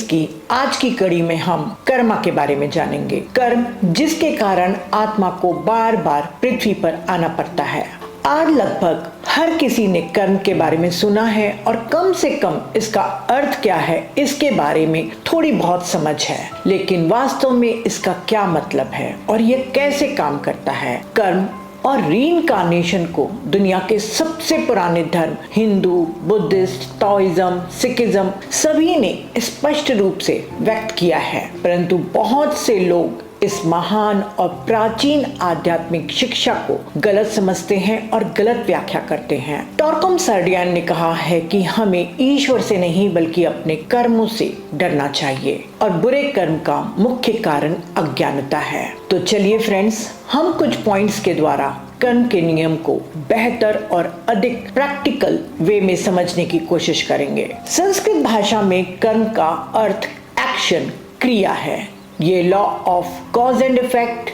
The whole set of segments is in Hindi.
की आज की कड़ी में हम कर्मा के बारे में जानेंगे। कर्म जिसके कारण आत्मा को बार बार पृथ्वी पर आना पड़ता है। आज लगभग हर किसी ने कर्म के बारे में सुना है और कम से कम इसका अर्थ क्या है इसके बारे में थोड़ी बहुत समझ है, लेकिन वास्तव में इसका क्या मतलब है और यह कैसे काम करता है। कर्म और रीइंकार्नेशन को दुनिया के सबसे पुराने धर्म हिंदू, बुद्धिस्ट, ताओइज्म, सिखिज्म सभी ने स्पष्ट रूप से व्यक्त किया है, परंतु बहुत से लोग इस महान और प्राचीन आध्यात्मिक शिक्षा को गलत समझते हैं और गलत व्याख्या करते हैं। टॉर्कम सर्डियन ने कहा है कि हमें ईश्वर से नहीं बल्कि अपने कर्मों से डरना चाहिए और बुरे कर्म का मुख्य कारण अज्ञानता है। तो चलिए फ्रेंड्स, हम कुछ पॉइंट्स के द्वारा कर्म के नियम को बेहतर और अधिक प्रैक्टिकल वे में समझने की कोशिश करेंगे। संस्कृत भाषा में कर्म का अर्थ एक्शन, क्रिया है। ये law of cause and effect,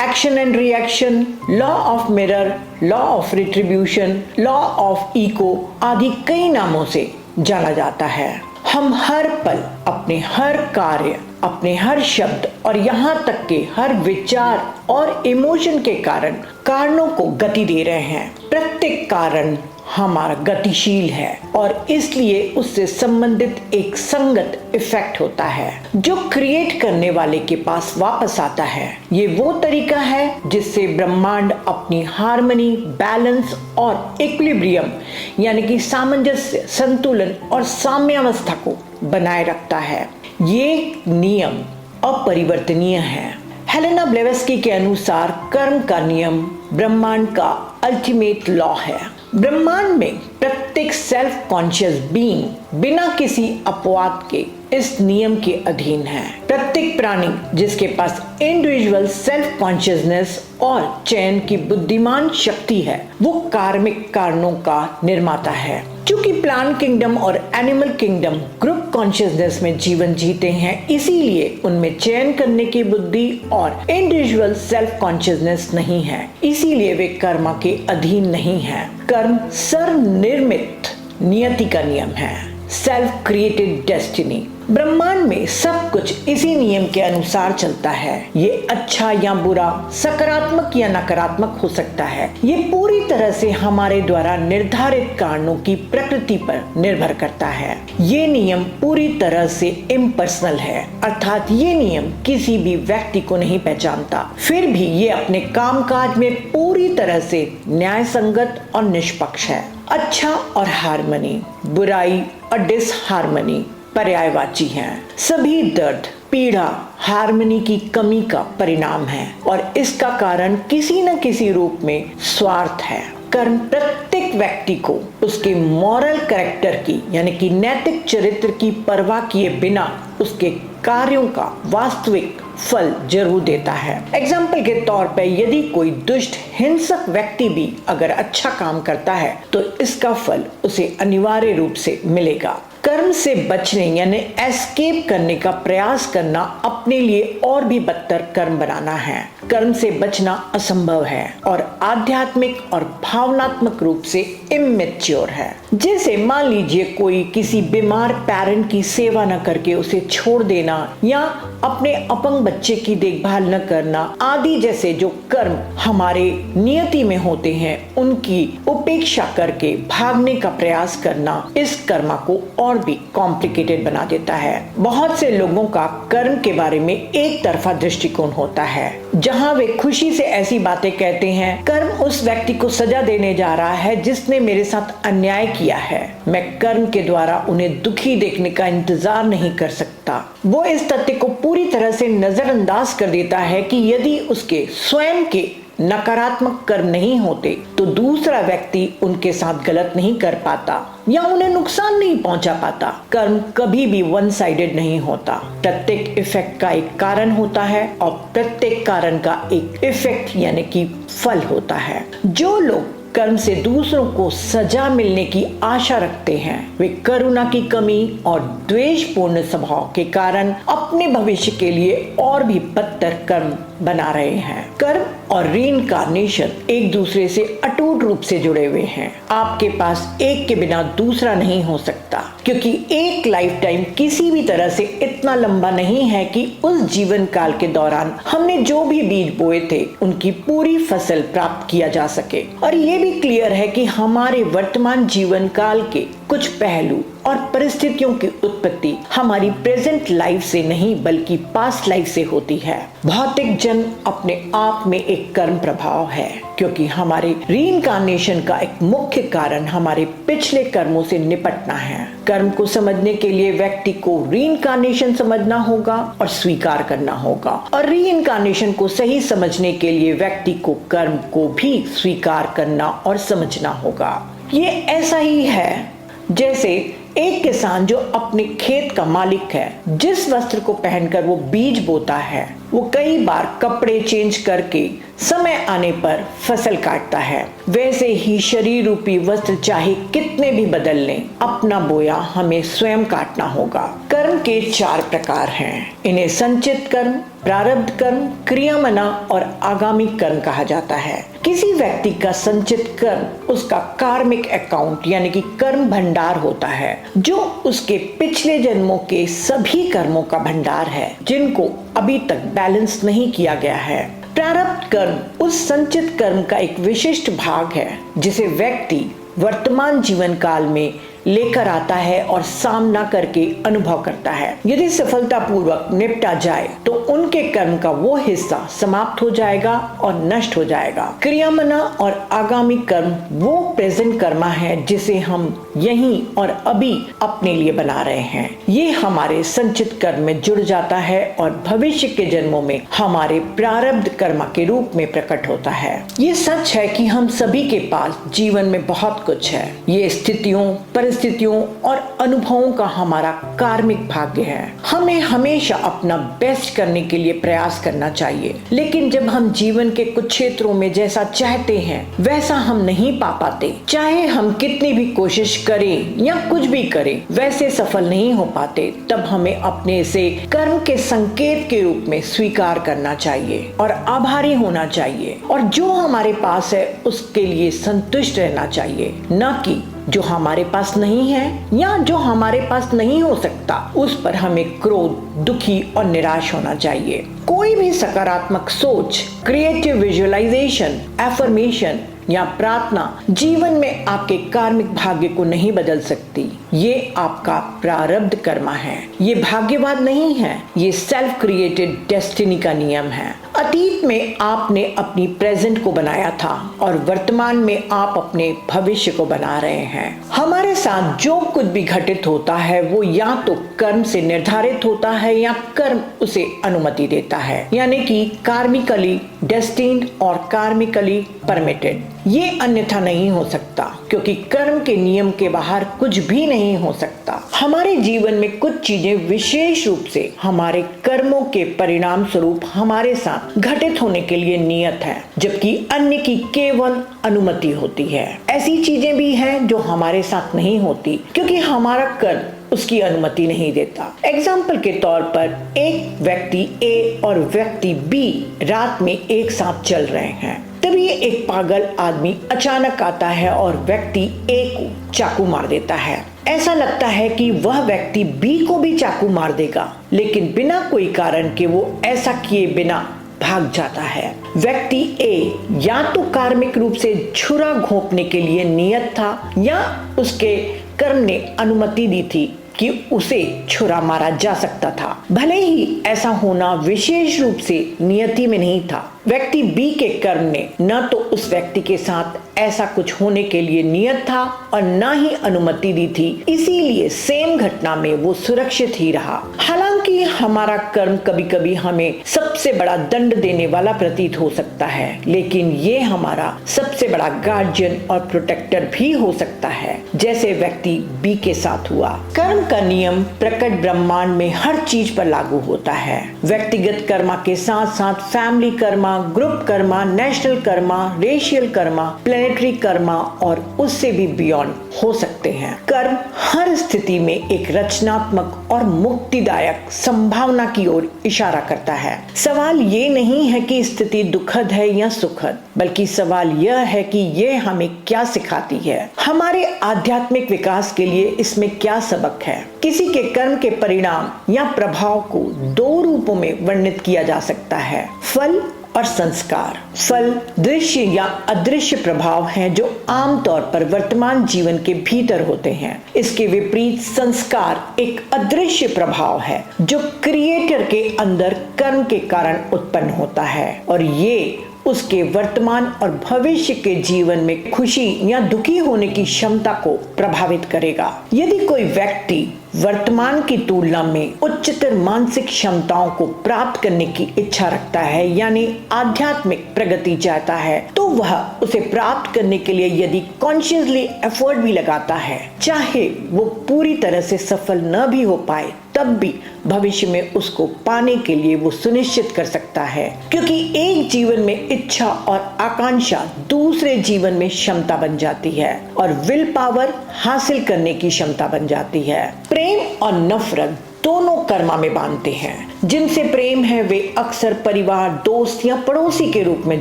action and reaction, law of mirror, law of retribution, law of echo आदि कई नामों से जाना जाता है। हम हर पल अपने हर कार्य, अपने हर शब्द और यहाँ तक के हर विचार और इमोशन के कारण कारणों को गति दे रहे हैं। प्रत्येक कारण हमारा गतिशील है और इसलिए उससे संबंधित एक संगत इफेक्ट होता है जो क्रिएट करने वाले के पास वापस आता है। ये वो तरीका है जिससे ब्रह्मांड अपनी हार्मनी, बैलेंस और इक्विलिब्रियम यानी कि सामंजस्य, संतुलन और साम्यावस्था को बनाए रखता है। ये नियम अपरिवर्तनीय है। हेलेना ब्लेवस्की के अनुसार कर्म का नियम ब्रह्मांड का अल्टीमेट लॉ है। ब्रह्मांड में प्रत्येक सेल्फ कॉन्शियस बीइंग बिना किसी अपवाद के इस नियम के अधीन है। प्रत्येक प्राणी जिसके पास इंडिविजुअल सेल्फ कॉन्शियसनेस और चयन की बुद्धिमान शक्ति है, वो कार्मिक कारणों का निर्माता है। क्योंकि प्लांट किंगडम और एनिमल किंगडम ग्रुप कॉन्शियसनेस में जीवन जीते हैं, इसीलिए उनमें चयन करने की बुद्धि और इंडिविजुअल सेल्फ कॉन्शियसनेस नहीं है, इसीलिए वे कर्मा के अधीन नहीं है। कर्म सर्वनिर्मित नियति का नियम है, सेल्फ क्रिएटेड डेस्टिनी। ब्रह्मांड में सब कुछ इसी नियम के अनुसार चलता है। ये अच्छा या बुरा, सकारात्मक या नकारात्मक हो सकता है। ये पूरी तरह से हमारे द्वारा निर्धारित कारणों की प्रकृति पर निर्भर करता है। ये नियम पूरी तरह से इम्पर्सनल है, अर्थात ये नियम किसी भी व्यक्ति को नहीं पहचानता, फिर भी ये अपने कामकाज में पूरी तरह से न्याय संगत और निष्पक्ष है। अच्छा और हार्मनी, बुराई और डिसहार्मनी पर्यायवाची हैं। सभी दर्द, पीड़ा हार्मनी की कमी का परिणाम है और इसका कारण किसी न किसी रूप में स्वार्थ है। कर्म प्रत्येक व्यक्ति को उसके मॉरल कैरेक्टर की यानी कि नैतिक चरित्र की परवाह किए बिना उसके कार्यों का वास्तविक फल जरूर देता है। एग्जाम्पल के तौर पर यदि कोई दुष्ट हिंसक व्यक्ति भी अगर अच्छा काम करता है तो इसका फल उसे अनिवार्य रूप से मिलेगा। कर्म से बचने यानी एस्केप करने का प्रयास करना अपने लिए और भी बदतर कर्म बनाना है। कर्म से बचना असंभव है और आध्यात्मिक और भावनात्मक रूप से इमेच्योर है। जैसे मान लीजिए कोई किसी बीमार पेरेंट की सेवा न करके उसे छोड़ देना या अपने अपंग बच्चे की देखभाल न करना आदि जैसे जो कर्म हमारे नियति में होते हैं उनकी उपेक्षा करके भागने का प्रयास करना इस कर्म को और भी कॉम्प्लिकेटेड बना देता है। बहुत से लोगों का कर्म के बारे में एक तरफा दृष्टिकोण होता है, जहां वे खुशी से ऐसी बातें कहते हैं, कर्म उस व्यक्ति को सजा देने जा रहा है जिसने मेरे साथ अन्याय किया है। मैं कर्म के द्वारा उन्हें दुखी देखने का इंतजार नहीं कर सकता। वो इस तथ्य को पूरी तरह से नजरअंदाज कर देता है कि यदि उसके स्वयं के नकारात्मक कर्म नहीं होते तो दूसरा व्यक्ति उनके साथ गलत नहीं कर पाता या उन्हें नुकसान नहीं पहुंचा पाता। कर्म कभी भी वन साइडेड नहीं होता। प्रत्येक इफेक्ट का एक कारण होता है और प्रत्येक कारण का एक इफेक्ट यानी कि फल होता है। जो लोग कर्म से दूसरों को सजा मिलने की आशा रखते हैं, वे करुणा की कमी और द्वेषपूर्ण स्वभाव के कारण अपने भविष्य के लिए और भी बदतर कर्म बना रहे हैं। कर्म और रीइंकार्नेशन एक दूसरे से अटूट रूप से जुड़े हुए हैं। आपके पास एक के बिना दूसरा नहीं हो सकता, क्योंकि एक लाइफ टाइम किसी भी तरह से इतना लंबा नहीं है कि उस जीवन काल के दौरान हमने जो भी बीज बोए थे उनकी पूरी फसल प्राप्त किया जा सके। और ये भी क्लियर है कि हमारे वर्तमान जीवन काल के कुछ पहलू और परिस्थितियों की उत्पत्ति हमारी प्रेजेंट लाइफ से नहीं बल्कि पास्ट लाइफ से होती है। भौतिक जन्म अपने आप में एक कर्म प्रभाव है, क्योंकि हमारे रीइंकार्नेशन का एक मुख्य कारण हमारे पिछले कर्मों से निपटना है। कर्म को समझने के लिए व्यक्ति को रीइंकार्नेशन समझना होगा और स्वीकार करना होगा, और रीइंकार्नेशन को सही समझने के लिए व्यक्ति को कर्म को भी स्वीकार करना और समझना होगा। ये ऐसा ही है जैसे एक किसान जो अपने खेत का मालिक है, जिस वस्त्र को पहनकर वो बीज बोता है, वो कई बार कपड़े चेंज करके समय आने पर फसल काटता है। वैसे ही शरीर रूपी वस्त्र चाहे कितने भी बदल लें, अपना बोया हमें स्वयं काटना होगा। कर्म के 4 प्रकार हैं। इन्हें संचित कर्म, प्रारब्ध कर्म, क्रियामना और आगामी कर्म कहा जाता है। किसी व्यक्ति का संचित कर्म उसका कार्मिक अकाउंट यानी कि कर्म भंडार होता है, जो उसके पिछले जन्मों के सभी कर्मों का भंडार है, जिनको अभी तक बैलेंस नहीं किया गया है। प्रारब्ध कर्म उस संचित कर्म का एक विशिष्ट भाग है, जिसे व्यक्ति वर्तमान जीवन काल में लेकर आता है और सामना करके अनुभव करता है। यदि सफलतापूर्वक निपटा जाए तो उनके कर्म का वो हिस्सा समाप्त हो जाएगा और नष्ट हो जाएगा। क्रियामना और आगामी कर्म वो प्रेजेंट कर्मा है जिसे हम यहीं और अभी अपने लिए बना रहे हैं। ये हमारे संचित कर्म में जुड़ जाता है और भविष्य के जन्मों में हमारे प्रारब्ध कर्मा के रूप में प्रकट होता है। ये सच है कि हम सभी के पास जीवन में बहुत कुछ है। ये स्थितियों, परिस्थितियों और अनुभवों का हमारा कार्मिक भाग्य है। हमें हमेशा अपना बेस्ट करने के लिए प्रयास करना चाहिए, लेकिन जब हम जीवन के कुछ क्षेत्रों में जैसा चाहते हैं वैसा हम नहीं पा पाते, चाहे हम कितनी भी कोशिश करें या कुछ भी करें, वैसे सफल नहीं हो पाते, तब हमें अपने से कर्म के संकेत के रूप में स्वीकार करना चाहिए और आभारी होना चाहिए, और जो हमारे पास है उसके लिए संतुष्ट रहना चाहिए, न कि जो हमारे पास नहीं है या जो हमारे पास नहीं हो सकता उस पर हमें क्रोध, दुखी और निराश होना चाहिए। कोई भी सकारात्मक सोच, क्रिएटिव विजुअलाइजेशन, एफर्मेशन या प्रार्थना जीवन में आपके कार्मिक भाग्य को नहीं बदल सकती। ये आपका प्रारब्ध कर्मा है। ये भाग्यवाद नहीं है, ये सेल्फ क्रिएटेड डेस्टिनी का नियम है। अतीत में आपने अपनी प्रेजेंट को बनाया था और वर्तमान में आप अपने भविष्य को बना रहे हैं। हमारे साथ जो कुछ भी घटित होता है वो या तो कर्म से निर्धारित होता है या कर्म उसे अनुमति देता है, यानी कि कार्मिकली डेस्टिन्ड और कार्मिकली परमिटेड। ये अन्यथा नहीं हो सकता, क्योंकि कर्म के नियम के बाहर कुछ भी नहीं हो सकता। हमारे जीवन में कुछ चीजें विशेष रूप से हमारे कर्मों के परिणाम स्वरूप हमारे साथ घटित होने के लिए नियत है, जबकि अन्य की केवल अनुमति होती है। ऐसी चीजें भी हैं जो हमारे साथ नहीं होती, क्योंकि हमारा कर्म उसकी अनुमति नहीं देता। एग्जाम्पल के तौर पर एक व्यक्ति ए और व्यक्ति बी रात में एक साथ चल रहे हैं। तभी एक पागल आदमी अचानक आता है और व्यक्ति ए को चाकू मार देता है। ऐसा लगता है कि वह व्यक्ति बी को भी चाकू मार देगा, लेकिन बिना कोई कारण के वो ऐसा किए बिना भाग जाता है। व्यक्ति ए या तो कार्मिक रूप से छुरा घोंपने के लिए नियत था, या उसके कर्म ने अनुमति दी थी कि उसे छुरा मारा जा सकता था। भले ही ऐसा होना विशेष रूप से नियति में नहीं था, व्यक्ति बी के कर्म ने न तो उस व्यक्ति के साथ ऐसा कुछ होने के लिए नियत था और न ही अनुमति दी थी, इसीलिए सेम घटना में वो सुरक्षित ही रहा। हालांकि हमारा कर्म कभी कभी हमें सबसे बड़ा दंड देने वाला प्रतीत हो सकता है, लेकिन ये हमारा सबसे बड़ा गार्जियन और प्रोटेक्टर भी हो सकता है, जैसे व्यक्ति बी के साथ हुआ। कर्म का नियम प्रकट ब्रह्मांड में हर चीज पर लागू होता है। व्यक्तिगत कर्मा के साथ साथ family Karma, group Karma, national Karma, racial Karma, planetary Karma और उससे भी बियॉन्ड हो सकते हैं। कर्म हर स्थिति में एक रचनात्मक और मुक्तिदायक संभावना की ओर इशारा करता है। सवाल ये नहीं है कि स्थिति दुखद है या सुखद, बल्कि सवाल यह है कि यह हमें क्या सिखाती है, हमारे आध्यात्मिक विकास के लिए इसमें क्या सबक है। किसी के कर्म के परिणाम या प्रभाव को दो रूपों में वर्णित किया जा सकता है, फल और संस्कार। फल दृश्य या अदृश्य प्रभाव हैं जो आमतौर पर वर्तमान जीवन के भीतर होते हैं। इसके विपरीत संस्कार एक अदृश्य प्रभाव है जो क्रिएटर के अंदर कर्म के कारण उत्पन्न होता है और ये उसके वर्तमान और भविष्य के जीवन में खुशी या दुखी होने की क्षमता को प्रभावित करेगा। यदि कोई व्यक्ति वर्तमान की तुलना में उच्चतर मानसिक क्षमताओं को प्राप्त करने की इच्छा रखता है, यानी आध्यात्मिक प्रगति चाहता है, तो वह उसे प्राप्त करने के लिए यदि कॉन्शियसली एफर्ट भी लगाता है, चाहे वो पूरी तरह से सफल न भी हो पाए, तब भी भविष्य में उसको पाने के लिए वो सुनिश्चित कर सकता है, क्योंकि एक जीवन में इच्छा और आकांक्षा दूसरे जीवन में क्षमता बन जाती है और विल पावर हासिल करने की क्षमता बन जाती है। प्रेम और नफरत दोनों कर्मा में बांधते हैं। जिनसे प्रेम है वे अक्सर परिवार, दोस्त या पड़ोसी के रूप में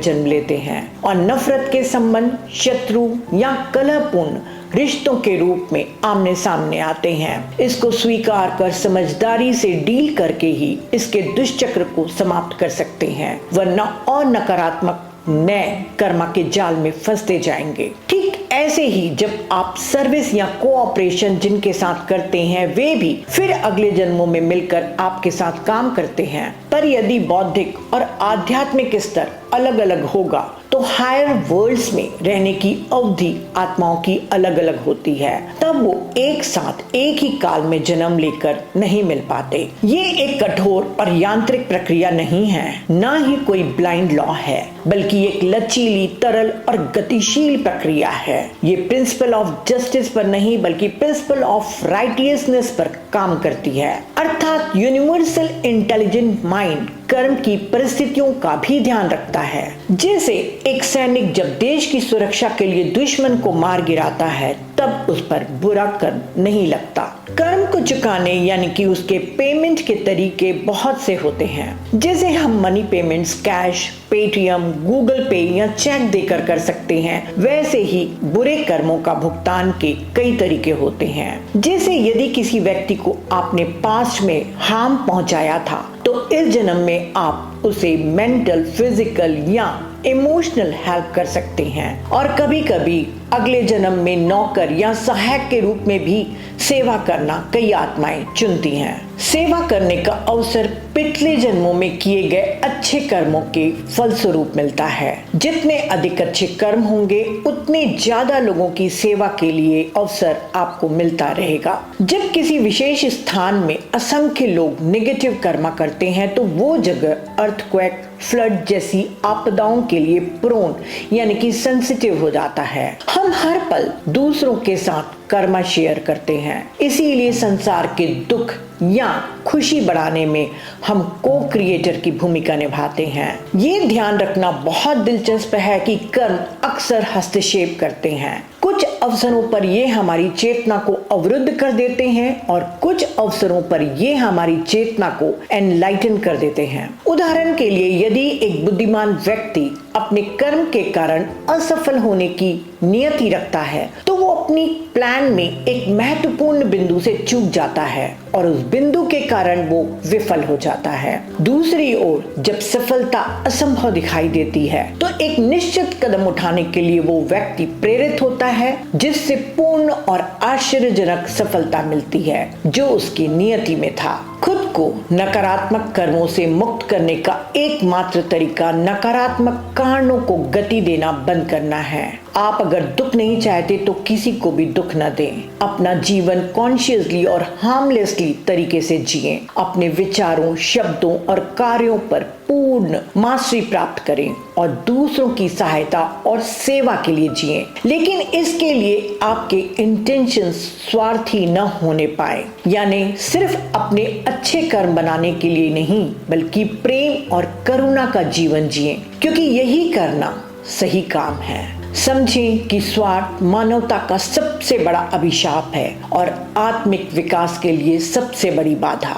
जन्म लेते हैं और नफरत के संबंध शत्रु या कलहपूर्ण रिश्तों के रूप में आमने सामने आते हैं। इसको स्वीकार कर समझदारी से डील करके ही इसके दुष्चक्र को समाप्त कर सकते हैं, वरना और नकारात्मक नए कर्मा के जाल में फंसते जाएंगे। ठीक ऐसे ही जब आप सर्विस या कोऑपरेशन जिनके साथ करते हैं वे भी फिर अगले जन्मों में मिलकर आपके साथ काम करते हैं, पर यदि बौद्धिक और आध्यात्मिक स्तर अलग अलग होगा तो हायर वर्ल्ड्स में रहने की अवधि आत्माओं की अलग अलग होती है, तब वो एक साथ एक ही काल में जन्म लेकर नहीं मिल पाते। ये एक कठोर और यांत्रिक प्रक्रिया नहीं है, न ही कोई ब्लाइंड लॉ है, बल्कि एक लचीली, तरल और गतिशील प्रक्रिया है। ये प्रिंसिपल ऑफ जस्टिस पर नहीं बल्कि प्रिंसिपल ऑफ राइटियसनेस पर काम करती है, अर्थात यूनिवर्सल इंटेलिजेंट माइंड कर्म की परिस्थितियों का भी ध्यान रखता है। जैसे एक सैनिक जब देश की सुरक्षा के लिए दुश्मन को मार गिराता है, तब उस पर बुरा कर्म नहीं लगता। कर्म को चुकाने यानी कि उसके पेमेंट के तरीके बहुत से होते हैं। जैसे हम money payments cash, Paytm, Google पे या चेक देकर कर सकते हैं, वैसे ही बुरे कर्मों का भुगतान के कई तरीके होते हैं। जैसे यदि किसी व्यक्ति को आपने पास्ट में हार्म पहुंचाया था, तो इस जन्म में आप उसे मेंटल, फिजिकल या इमोशनल हेल्प कर सकते हैं और कभी कभी अगले जन्म में नौकर या सहायक के रूप में भी सेवा करना कई आत्माएं चुनती हैं। सेवा करने का अवसर पिछले जन्मों में किए गए अच्छे कर्मों के फलस्वरूप मिलता है। जितने अधिक अच्छे कर्म होंगे उतने ज्यादा लोगों की सेवा के लिए अवसर आपको मिलता रहेगा। जब किसी विशेष स्थान में असंख्य लोग नेगेटिव कर्म करते हैं तो वो जगह अर्थक्वेक, फ्लड जैसी आपदाओं के लिए प्रोन यानी कि सेंसिटिव हो जाता है। हम हर पल दूसरों के साथ कर्मा शेयर करते हैं, इसीलिए संसार के दुख या खुशी बढ़ाने में हम को क्रिएटर की भूमिका निभाते हैं। ये ध्यान रखना बहुत दिलचस्प है कि कर्म अक्सर हस्तक्षेप करते हैं। कुछ अवसरों पर ये हमारी चेतना को अवरुद्ध कर देते हैं और कुछ अवसरों पर ये हमारी चेतना को एनलाइटन कर देते हैं। उदाहरण के लिए यदि एक बुद्धिमान व्यक्ति अपने कर्म के कारण असफल होने की नियति रखता है तो वो अपनी प्लान में एक महत्वपूर्ण बिंदु से चूक जाता है और उस बिंदु के कारण वो विफल हो जाता है। दूसरी ओर जब सफलता असंभव दिखाई देती है तो एक निश्चित कदम उठाने के लिए वो व्यक्ति प्रेरित होता है, जिससे पूर्ण और आश्चर्यजनक सफलता मिलती है जो उसकी नियति में था। खुद को नकारात्मक कर्मों से मुक्त करने का एकमात्र तरीका नकारात्मक कारणों को गति देना बंद करना है। आप अगर दुख नहीं चाहते तो किसी को भी दुख न दें। अपना जीवन कॉन्शियसली और हार्मलेसली तरीके से जिएं। अपने विचारों, शब्दों और कार्यों पर पूर्ण मास्टरी प्राप्त करें और दूसरों की सहायता और सेवा के लिए जिएं। लेकिन इसके लिए आपके इंटेंशंस स्वार्थी न होने पाए, यानी सिर्फ अपने अच्छे कर्म बनाने के लिए नहीं, बल्कि प्रेम और करुणा का जीवन जिएं, क्योंकि यही करना सही काम है। समझें कि स्वार्थ मानवता का सबसे बड़ा अभिशाप है और आत्मिक विकास के लिए सबसे बड़ी बाधा।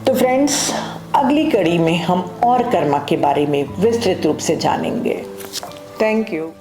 तो फ्रेंड्स, अगली कड़ी में हम और कर्मा के बारे में विस्तृत रूप से जानेंगे। Thank you.